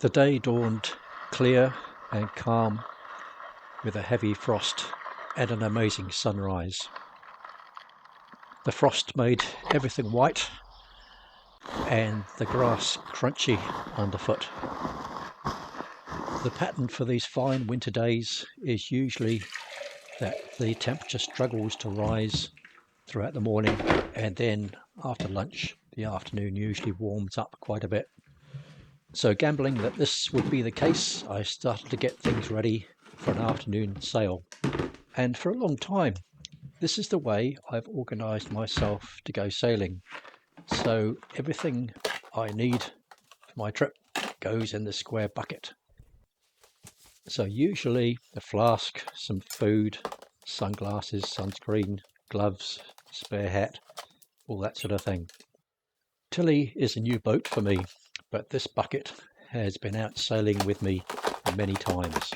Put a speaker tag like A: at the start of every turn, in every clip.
A: The day dawned clear and calm with a heavy frost and an amazing sunrise. The frost made everything white and the grass crunchy underfoot. The pattern for these fine winter days is usually that the temperature struggles to rise throughout the morning, and then after lunch the afternoon usually warms up quite a bit. So gambling that this would be the case, I started to get things ready for an afternoon sail. And for a long time, this is the way I've organised myself to go sailing. So everything I need for my trip goes in the square bucket. So usually a flask, some food, sunglasses, sunscreen, gloves, spare hat, all that sort of thing. Tilly is a new boat for me, but this bucket has been out sailing with me many times.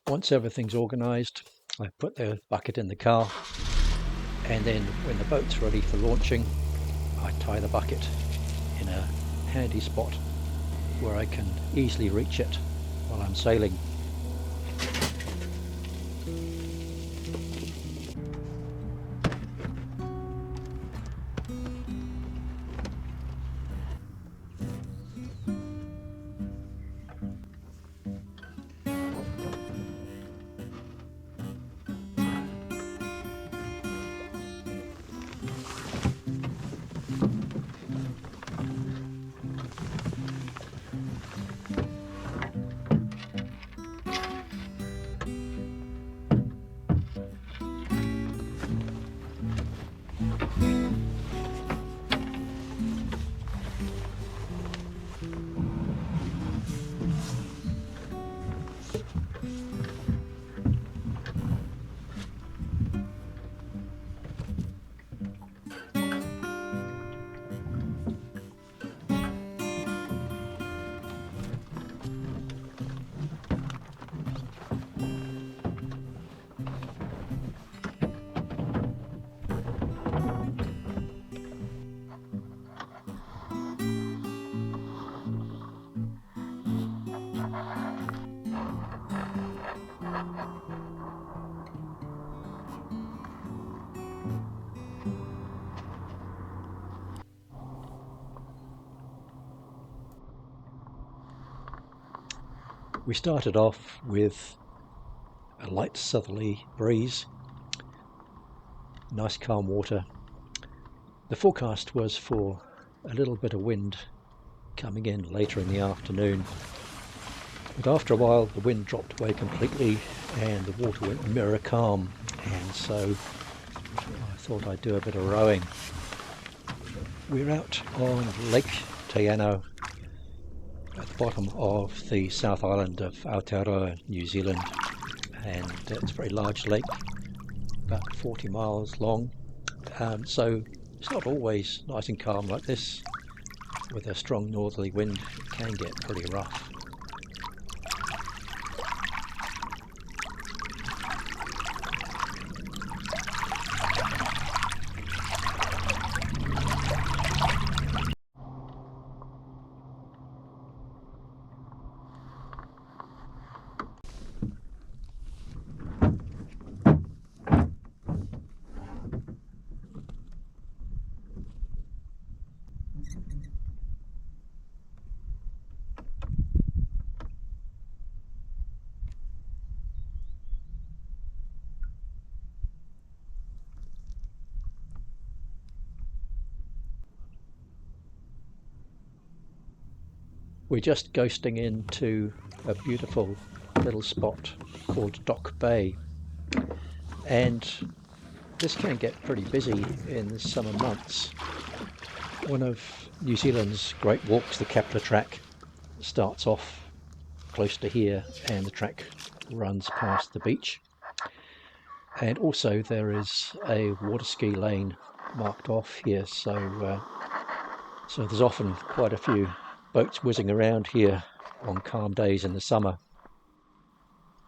A: Once everything's organised, I put the bucket in the car, and then when the boat's ready for launching, I tie the bucket in a handy spot where I can easily reach it while I'm sailing. We started off with a light southerly breeze, nice calm water. The forecast was for a little bit of wind coming in later in the afternoon, but after a while the wind dropped away completely and the water went mirror calm, and so I thought I'd do a bit of rowing. We're out on Lake Te Anau at the bottom of the South Island of Aotearoa, New Zealand, and it's a very large lake, about 40 miles long, so it's not always nice and calm like this. With a strong northerly wind it can get pretty rough. We're just ghosting into a beautiful little spot called Dock Bay, and this can get pretty busy in the summer months. One of New Zealand's great walks, the Kepler Track, starts off close to here and the track runs past the beach, and also there is a water ski lane marked off here, so there's often quite a few boats whizzing around here on calm days in the summer.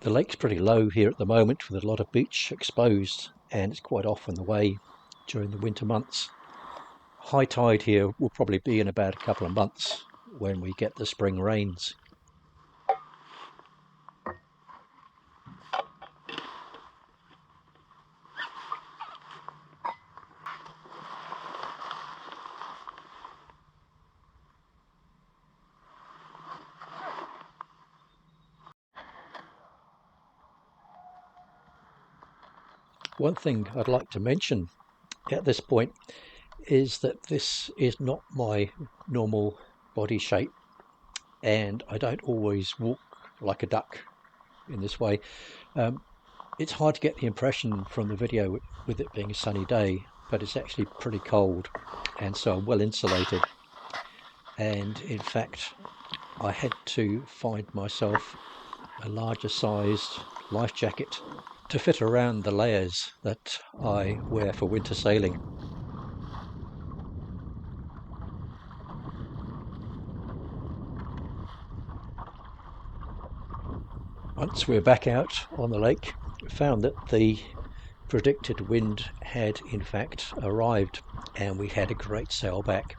A: The lake's pretty low here at the moment with a lot of beach exposed, and it's quite often the way during the winter months. High tide here will probably be in about a couple of months when we get the spring rains. One thing I'd like to mention at this point is that this is not my normal body shape, and I don't always walk like a duck in this way. It's hard to get the impression from the video with it being a sunny day, but it's actually pretty cold, and so I'm well insulated. And in fact, I had to find myself a larger sized life jacket to fit around the layers that I wear for winter sailing. Once we're back out on the lake, we found that the predicted wind had in fact arrived, and we had a great sail back.